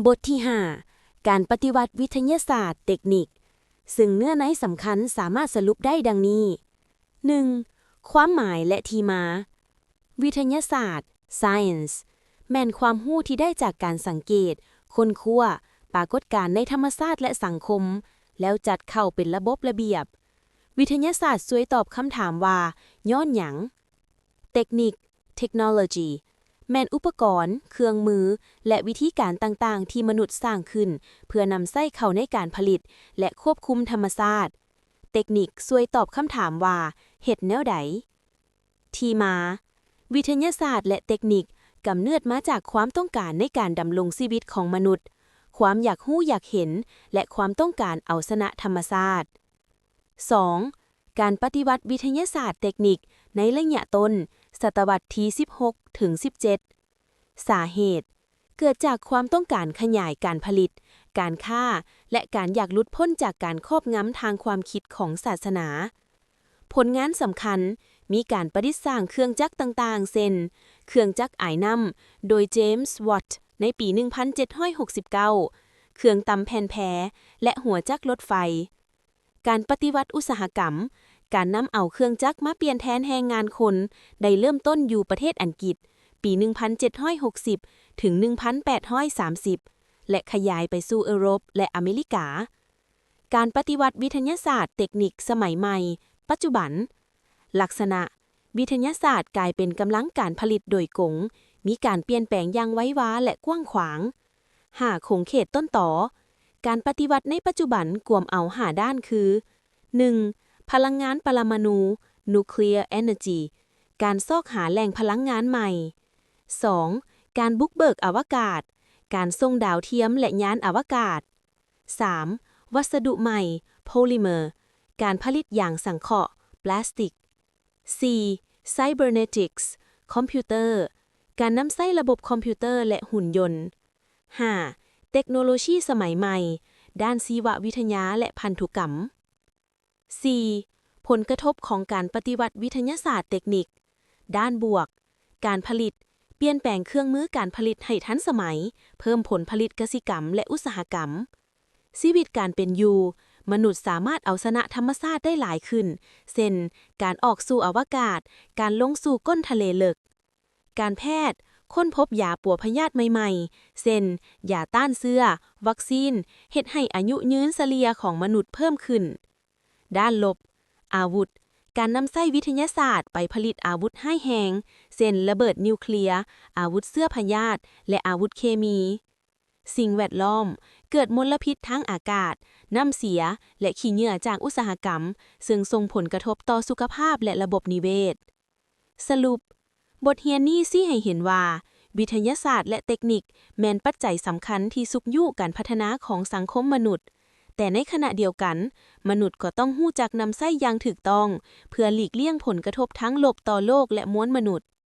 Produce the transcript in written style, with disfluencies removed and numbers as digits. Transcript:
บทที่ 5 การปฏิวัติวิทยาศาสตร์เทคนิคซึ่งเนื้อในสำคัญสามารถสรุปได้ดังนี้ 1. ความหมายและที่มา วิทยาศาสตร์ science แม่นความรู้ที่ได้จากการสังเกตค้นคว้าปรากฏการณ์ในธรรมชาติและสังคม แล้วจัดเข้าเป็นระบบระเบียบ วิทยาศาสตร์ช่วยตอบคำถามว่าย้อนหยัง เทคนิค technology แม่นอุปกรณ์ เครื่องมือ และวิธีการต่างๆ ที่มนุษย์สร้างขึ้น เพื่อนำใช้เข้าในการผลิต และควบคุมธรรมชาติ เทคนิคช่วยตอบคำถามว่าเฮ็ดแนวใด ที่มา วิทยาศาสตร์และเทคนิคกำเนิดมาจากความต้องการในการดำรงชีวิตของมนุษย์ ความอยากรู้อยากเห็น และความต้องการเอาชนะธรรมชาติ 2. การปฏิวัติวิทยาศาสตร์เทคนิคในระยะต้น ศตวรรษที่ 16 ถึง 17 สาเหตุ เกิดจากความต้องการขยายการผลิต การค้า และการอยากหลุดพ้นจากการครอบงำทางความคิดของศาสนา ผลงานสำคัญ มีการประดิษฐ์สร้างเครื่องจักรต่างๆเช่นเครื่องจักรไอน้ำ โดยเจมส์ วัตต์ ในปี 1769 เครื่องตำแผ่นแพและหัวจักรรถไฟ การปฏิวัติอุตสาหกรรม การนำเอาเครื่องจักรมาเปลี่ยนแทนแรงงานคนได้เริ่มต้นอยู่ประเทศอังกฤษ ปี 1760 ถึง 1830 และขยายไปสู่ยุโรปและอเมริกา การปฏิวัติวิทยาศาสตร์เทคนิคสมัยใหม่ ปัจจุบัน ลักษณะ วิทยาศาสตร์กลายเป็นกำลังการผลิตโดยกง มีการเปลี่ยนแปลงอย่างไววาและกว้างขวาง 5 คงเขตต้นต่อ การปฏิวัติในปัจจุบันกวมเอา5ด้านคือ 1. พลังงานปรมาณู Nuclear Energy การซอกหาแหล่งพลังงานใหม่ 2. การบุกเบิกอวกาศ การส่งดาวเทียมและยานอวกาศ 3. วัสดุใหม่ Polymer การผลิตอย่างสังเคราะห์ พลาสติก 4. Cybernetics คอมพิวเตอร์ การนำใช้ระบบคอมพิวเตอร์และหุ่นยนต์ 5. เทคโนโลยีสมัยใหม่ ด้านชีววิทยาและพันธุกรรม 4. ผลกระทบของการปฏิวัติวิทยาศาสตร์เทคนิค ด้านบวก การผลิต เปลี่ยนแปลงเครื่องมือการผลิตให้ทันสมัย เพิ่มผลผลิตกสิกรรมและอุตสาหกรรม ชีวิตการเป็นอยู่ มนุษย์สามารถเอาชนะธรรมชาติได้หลายขึ้น เช่น การออกสู่อวกาศ การลงสู่ก้นทะเลลึก การแพทย์ ค้นพบยาปัวพยาธิใหม่ๆ เช่น ยาต้านเชื้อ วัคซีน เฮ็ดให้อายุยืนเฉลี่ยของมนุษย์เพิ่มขึ้น ด้านลบ อาวุธ การนำใช้วิทยาศาสตร์ไปผลิตอาวุธร้ายแรงเช่นระเบิดนิวเคลียร์ อาวุธเชื้อพยาธิ และอาวุธเคมี สิ่งแวดล้อม เกิดมลพิษทางอากาศ น้ำเสีย และขี้เหงื่อจากอุตสาหกรรม ซึ่งส่งผลกระทบต่อสุขภาพและระบบนิเวศ สรุป บทเรียนนี้ชี้ให้เห็นว่า วิทยาศาสตร์และเทคนิคแม่นปัจจัยสำคัญที่สุกยู่การพัฒนาของสังคมมนุษย์ แต่ในขณะเดียวกัน มนุษย์ก็ต้องรู้จักนำใช้อย่างถูกต้อง เพื่อหลีกเลี่ยงผลกระทบทั้งลบต่อโลกและมวลมนุษย์